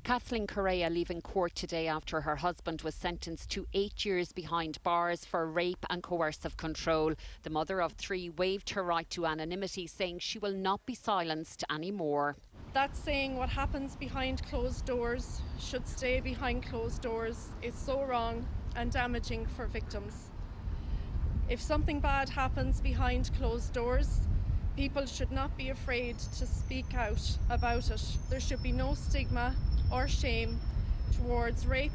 Kathleen Correia leaving court today after her husband was sentenced to 8 years behind bars for rape and coercive control. The mother of 3 waived her right to anonymity, saying she will not be silenced anymore. That saying what happens behind closed doors should stay behind closed doors is so wrong and damaging for victims. If something bad happens behind closed doors, people should not be afraid to speak out about it. There should be no stigma or shame towards rape,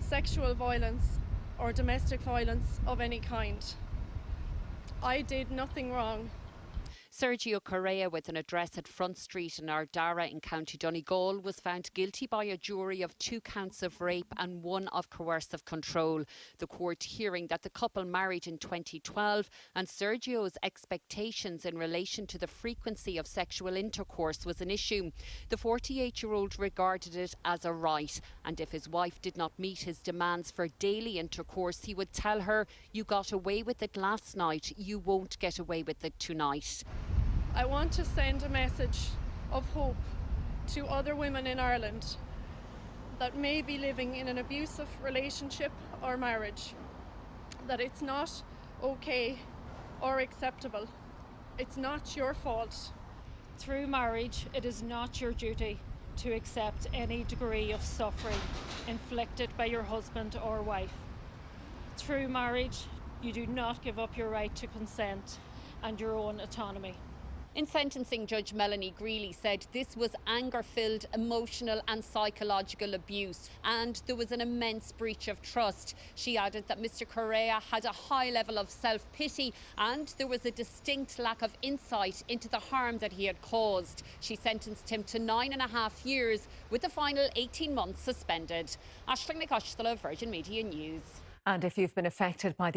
sexual violence or domestic violence of any kind. I did nothing wrong. Sergio Correia, with an address at Front Street in Ardara in County Donegal, was found guilty by a jury of 2 counts of rape and 1 of coercive control. The court hearing that the couple married in 2012 and Sergio's expectations in relation to the frequency of sexual intercourse was an issue. The 48-year-old regarded it as a right, and if his wife did not meet his demands for daily intercourse, he would tell her, "You got away with it last night, you won't get away with it tonight." I want to send a message of hope to other women in Ireland that may be living in an abusive relationship or marriage, that it's not okay or acceptable. It's not your fault. Through marriage, it is not your duty to accept any degree of suffering inflicted by your husband or wife. Through marriage, you do not give up your right to consent and your own autonomy. In sentencing, Judge Melanie Greeley said this was anger-filled, emotional and psychological abuse, and there was an immense breach of trust. She added that Mr. Correia had a high level of self-pity and there was a distinct lack of insight into the harm that he had caused. She sentenced him to 9.5 years, with the final 18 months suspended. Aisling Nicostala, Virgin Media News. And if you've been affected by